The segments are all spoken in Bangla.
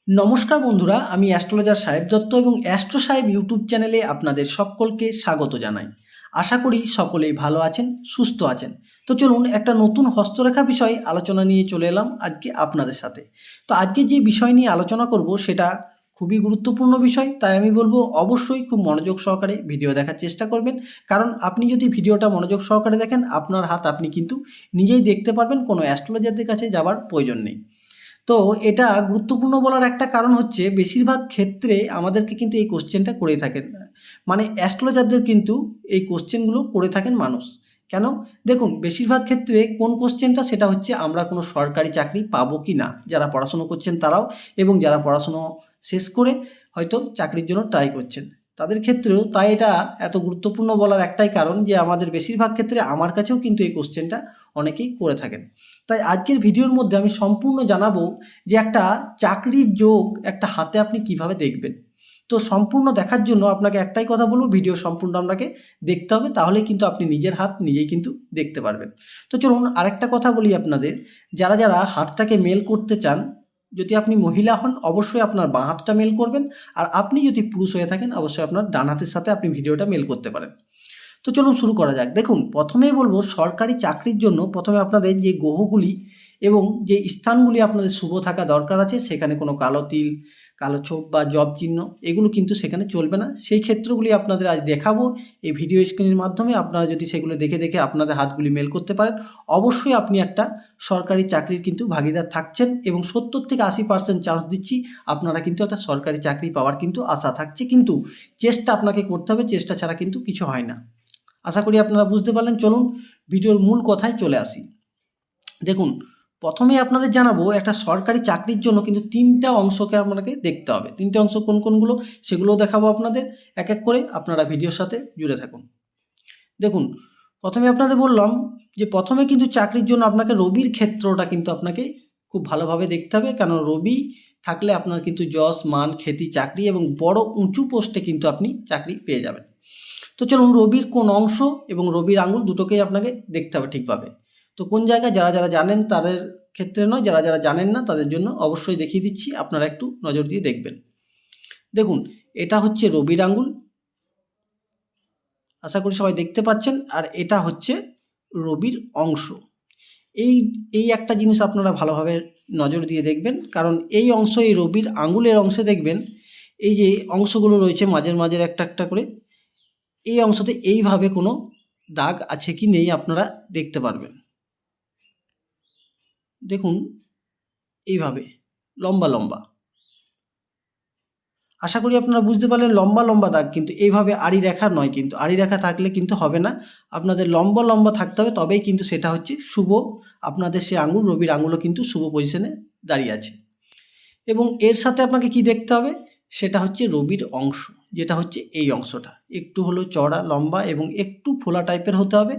নমস্কার বন্ধুরা, আমি অ্যাস্ট্রোলজার সাহেব দত্ত এবং অ্যাস্ট্রো সাহেব ইউটিউব চ্যানেলে আপনাদের সকলকে স্বাগত জানাই। আশা করি সকলেই ভালো আছেন, সুস্থ আছেন। তো চলুন একটা নতুন হস্তরেখা বিষয় আলোচনা নিয়ে চলে এলাম আজকে আপনাদের সাথে। তো আজকে যে বিষয় নিয়ে আলোচনা করব সেটা খুবই গুরুত্বপূর্ণ বিষয়, তাই আমি বলবো অবশ্যই খুব মনোযোগ সহকারে ভিডিও দেখার চেষ্টা করবেন। কারণ আপনি যদি ভিডিওটা মনোযোগ সহকারে দেখেন, আপনার হাত আপনি কিন্তু নিজেই দেখতে পারবেন, কোনো অ্যাস্ট্রোলজারদের কাছে যাওয়ার প্রয়োজন নেই। তো এটা গুরুত্বপূর্ণ বলার একটা কারণ হচ্ছে বেশিরভাগ ক্ষেত্রে আমাদেরকে কিন্তু এই কোশ্চেনটা করেই থাকেন, মানে অ্যাস্ট্রোলজারদের কিন্তু এই কোশ্চেনগুলো করে থাকেন মানুষ। কেন? দেখুন, বেশিরভাগ ক্ষেত্রে কোন কোশ্চেনটা সেটা হচ্ছে আমরা কোনো সরকারি চাকরি পাবো কি না, যারা পড়াশুনো করছেন তারাও, এবং যারা পড়াশুনো শেষ করে হয়তো চাকরির জন্য ট্রাই করছেন তাদের ক্ষেত্রেও। তাই এটা এত গুরুত্বপূর্ণ বলার একটাই কারণ যে আমাদের বেশিরভাগ ক্ষেত্রে, আমার কাছেও কিন্তু এই কোশ্চেনটা অনেকেই করে থাকেন। তাই আজকের ভিডিওর মধ্যে আমি সম্পূর্ণ জানাবো যে একটা চাকরির যোগ একটা হাতে আপনি কিভাবে দেখবেন। তো সম্পূর্ণ দেখার জন্য আপনাকে একটাই কথা বলবো, ভিডিও সম্পূর্ণ আপনাকে দেখতে হবে, তাহলে কিন্তু আপনি নিজের হাত নিজেই কিন্তু দেখতে পারবেন। তো চলুন আরেকটা কথা বলি আপনাদের, যারা যারা হাতটাকে মেল করতে চান, যদি আপনি মহিলা হন অবশ্যই আপনার বাঁ হাতটা মেল করবেন, আর আপনি যদি পুরুষ হয়ে থাকেন অবশ্যই আপনার ডান হাতের সাথে আপনি ভিডিওটা মেল করতে পারেন। তো চলুন শুরু করা যাক। দেখুন, প্রথমেই বলবো সরকারি চাকরির জন্য প্রথমে আপনাদের যে গ্রহগুলি এবং যে স্থানগুলি আপনাদের শুভ থাকা দরকার আছে, সেখানে কোনো কালো তিল, কালো ছোপ বা জব চিহ্ন এগুলো কিন্তু সেখানে চলবে না। সেই ক্ষেত্রগুলি আপনাদের আজ দেখাবো এই ভিডিও স্ক্রিনের মাধ্যমে। আপনারা যদি সেগুলো দেখে দেখে আপনাদের হাতগুলি মেল করতে পারেন, অবশ্যই আপনি একটা সরকারি চাকরির কিন্তু ভাগিদার থাকছেন, এবং 70 থেকে 80% চান্স দিচ্ছি আপনারা কিন্তু একটা সরকারি চাকরি পাওয়ার কিন্তু আশা থাকছে। কিন্তু চেষ্টা আপনাকে করতে হবে, চেষ্টা ছাড়া কিন্তু কিছু হয় না। আশা করি আপনারা বুঝতে পারলেন। চলুন ভিডিওর মূল কথায় চলে আসি। দেখুন, প্রথমেই আপনাদের জানাবো একটা সরকারি চাকরির জন্য কিন্তু 3টা অংশকে আপনাকে দেখতে হবে। 3টে অংশ কোন কোনগুলো সেগুলোও দেখাবো আপনাদের এক এক করে, আপনারা ভিডিওর সাথে জুড়ে থাকুন। দেখুন, প্রথমে আপনাদের বললাম যে প্রথমে কিন্তু চাকরির জন্য আপনাকে রবির ক্ষেত্রটা কিন্তু আপনাকে খুব ভালোভাবে দেখতে হবে, কারণ রবি থাকলে আপনার কিন্তু যশ, মান, খ্যাতি, চাকরি এবং বড় উঁচু পোস্টে কিন্তু আপনি চাকরি পেয়ে যাবেন। তো চলুন রবির কোন অংশ এবং রবির আঙুল দুটোকেই আপনাকে দেখতে হবে ঠিকভাবে। তো কোন জায়গায়, যারা যারা জানেন তাদের ক্ষেত্রে নয়, যারা যারা জানেন না তাদের জন্য অবশ্যই দেখিয়ে দিচ্ছি, আপনারা একটু নজর দিয়ে দেখবেন। দেখুন, এটা হচ্ছে রবির আঙুল, আশা করি সবাই দেখতে পাচ্ছেন, আর এটা হচ্ছে রবির অংশ। এই এই একটা জিনিস আপনারা ভালোভাবে নজর দিয়ে দেখবেন, কারণ এই অংশ, এই রবির আঙুলের অংশে দেখবেন এই যে অংশগুলো রয়েছে মাঝের মাঝের একটা একটা করে, এই অংশতে এইভাবে কোনো দাগ আছে কি নেই আপনারা দেখতে পারবেন। দেখুন, এইভাবে লম্বা লম্বা, আশা করি আপনারা বুঝতে পারলেন, লম্বা লম্বা দাগ, কিন্তু এইভাবে আড়ি রেখা নয়, কিন্তু আড়ি রেখা থাকলে কিন্তু হবে না, আপনাদের লম্বা লম্বা থাকতে হবে, তবেই কিন্তু সেটা হচ্ছে শুভ। আপনাদের সে আঙুল, রবির আঙুলও কিন্তু শুভ পজিশনে দাঁড়িয়ে আছে। এবং এর সাথে আপনাকে কি দেখতে হবে, সেটা হচ্ছে রবির অংশ, যেটা হচ্ছে এই অংশটা একটু হলেও চড়া, লম্বা এবং একটু ফোলা টাইপের হতে হবে,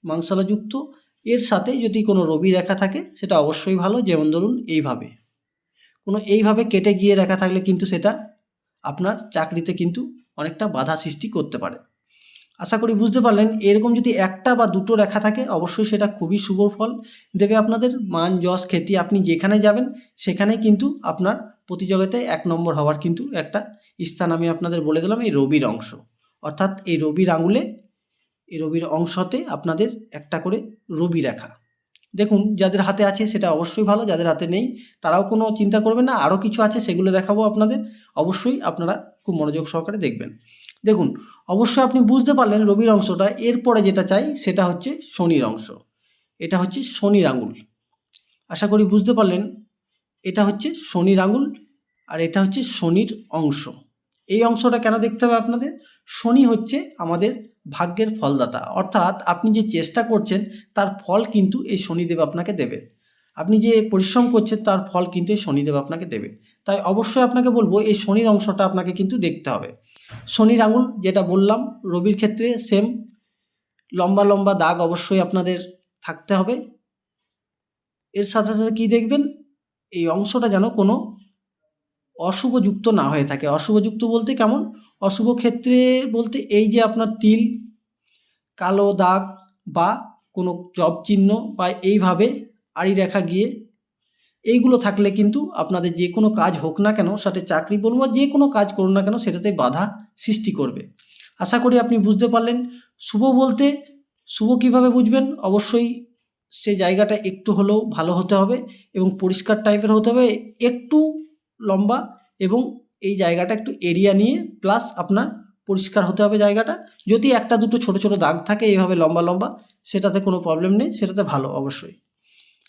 মাংসলাযুক্ত। এর সাথে যদি কোনো রবি রেখা থাকে সেটা অবশ্যই ভালো, যেমন ধরুন এইভাবে, কোনো এইভাবে কেটে গিয়ে রেখা থাকলে কিন্তু সেটা আপনার চাকরিতে কিন্তু অনেকটা বাধা সৃষ্টি করতে পারে। আশা করি বুঝতে পারলেন। এরকম যদি একটা বা দুটো রেখা থাকে অবশ্যই সেটা খুবই শুভ ফল দেবে আপনাদের, মান, যশ, খ্যাতি, আপনি যেখানে যাবেন সেখানেই কিন্তু আপনার প্রতিযোগিতায় 1 নম্বর হওয়ার কিন্তু একটা স্থান আমি আপনাদের বলে দিলাম, এই রবির অংশ। অর্থাৎ এই রবির আঙুলে, এই রবির অংশতে আপনাদের একটা করে রবি রেখা। দেখুন, যাদের হাতে আছে সেটা অবশ্যই ভালো, যাদের হাতে নেই তারাও কোনো চিন্তা করবেন না, আরও কিছু আছে সেগুলো দেখাবো আপনাদের, অবশ্যই আপনারা খুব মনোযোগ সহকারে দেখবেন। দেখুন, অবশ্যই আপনি বুঝতে পারলেন রবির অংশটা। এরপরে যেটা চাই সেটা হচ্ছে শনির অংশ, এটা হচ্ছে শনির আঙুল, আশা করি বুঝতে পারলেন। এটা হচ্ছে শনির আঙুল, আর এটা হচ্ছে শনির অংশ। এই অংশটা কেন দেখতে হবে আপনাদের, শনি হচ্ছে আমাদের ভাগ্যের ফলদাতা, অর্থাৎ আপনি যে চেষ্টা করছেন তার ফল কিন্তু এই শনিদেব আপনাকে দেবে। আপনি যে পরিশ্রম করছেন তার ফল কিন্তু এই শনিদেব আপনাকে দেবে। তাই অবশ্যই আপনাকে বলবো এই শনির অংশটা আপনাকে কিন্তু দেখতে হবে। শনির আঙুল যেটা বললাম, রবির ক্ষেত্রে সেম, লম্বা লম্বা দাগ অবশ্যই আপনাদের থাকতে হবে। এর সাথে সাথে কি দেখবেন, এই অংশটা যেন কোনো অশুভযুক্ত না হয়ে থাকে। অশুভযুক্ত বলতে কেমন, অশুভ ক্ষেত্রে বলতে এই যে আপনার তিল, কালো দাগ বা কোনো জব চিহ্ন বা এইভাবে আড়ি রেখা গিয়ে এইগুলো থাকলে কিন্তু আপনাদের যে কোনো কাজ হোক না কেন, সেটা চাকরি বলুন বা যে কোনো কাজ করুন না কেন, সেটাতে বাধা সৃষ্টি করবে। আশা করি আপনি বুঝতে পারলেন। শুভ বলতে শুভ কিভাবে বুঝবেন? অবশ্যই সেই জায়গাটা একটু হলেও ভালো হতে হবে এবং পরিষ্কার টাইপের হতে হবে, একটু লম্বা এবং এই জায়গাটা একটু এরিয়া নিয়ে প্লাস আপনার পরিষ্কার হতে হবে জায়গাটা। যদি একটা দুটো ছোট ছোট দাগ থাকে এইভাবে লম্বা লম্বা, সেটাতে কোনো প্রবলেম নেই, সেটাতে ভালো অবশ্যই।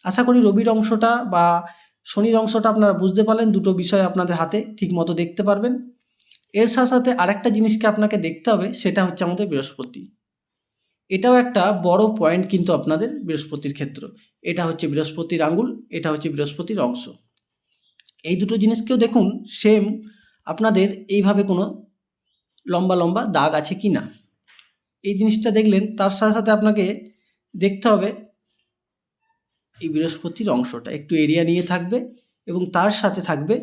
আশা করি রবির অংশটা বা শনির অংশটা আপনারা বুঝতে পারলেন। দুটো বিষয় আপনাদের হাতে ঠিকমতো দেখতে পারবেন। এর সাথে সাথে আরেকটা জিনিসকে আপনাকে দেখতে হবে, সেটা হচ্ছে আমাদের বৃহস্পতি। এটাও একটা বড় পয়েন্ট কিন্তু আপনাদের বৃহস্পতির ক্ষেত্র। এটা হচ্ছে বৃহস্পতির আঙ্গুল, এটা হচ্ছে বৃহস্পতির অংশ। এই দুটো জিনিসকেও দেখুন সেম আপনাদের এইভাবে কোনো লম্বা লম্বা দাগ আছে কি না, এই জিনিসটা দেখলেন। তার সাথে সাথে আপনাকে দেখতে হবে এই বৃহস্পতির অংশটা একটু এরিয়া নিয়ে থাকবে এবং তার সাথে থাকবে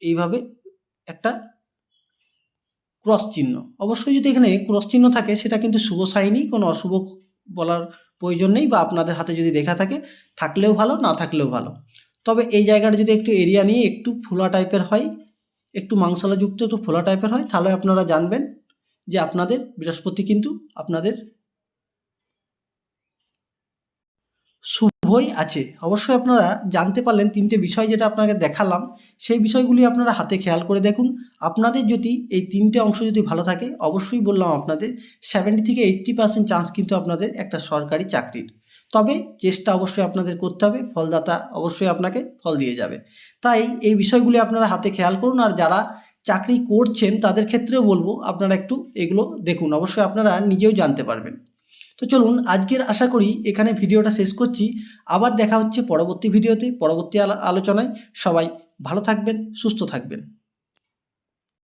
এইভাবে একটা ক্রস চিহ্ন। অবশ্যই যদি এখানে ক্রস চিহ্ন থাকে সেটা কিন্তু শুভ সাইনই, কোনো অশুভ বলার প্রয়োজন নেই, বা আপনাদের হাতে যদি দেখা থাকে থাকলেও ভালো, না থাকলেও ভালো। তবে এই জায়গাটা যদি একটু এরিয়া নিয়ে একটু ফোলা টাইপের হয়, একটু মাংসলাযুক্ত একটু ফোলা টাইপের হয়, তাহলে আপনারা জানবেন যে আপনাদের বৃহস্পতি কিন্তু আপনাদের শুভই আছে। অবশ্যই আপনারা জানতে পারলেন তিনটে বিষয় যেটা আপনাকে দেখালাম, সেই বিষয়গুলি আপনারা হাতে খেয়াল করে দেখুন। আপনাদের যদি এই তিনটে অংশ যদি ভালো থাকে, অবশ্যই বললাম আপনাদের 70 থেকে 80% চান্স কিন্তু আপনাদের একটা সরকারি চাকরির। তবে চেষ্টা অবশ্যই আপনাদের করতে হবে, ফলদাতা অবশ্যই আপনাকে ফল দিয়ে যাবে। তাই এই বিষয়গুলি আপনারা হাতে খেয়াল করুন। আর যারা চাকরি করছেন তাদের ক্ষেত্রেও বলবো আপনারা একটু এগুলো দেখুন, অবশ্যই আপনারা নিজেও জানতে পারবেন। তো চলুন আজকের আশা করি এখানে ভিডিওটা শেষ করছি। আবার দেখা হচ্ছে পরবর্তী ভিডিওতে, পরবর্তী আলোচনায়। সবাই ভালো থাকবেন, সুস্থ থাকবেন।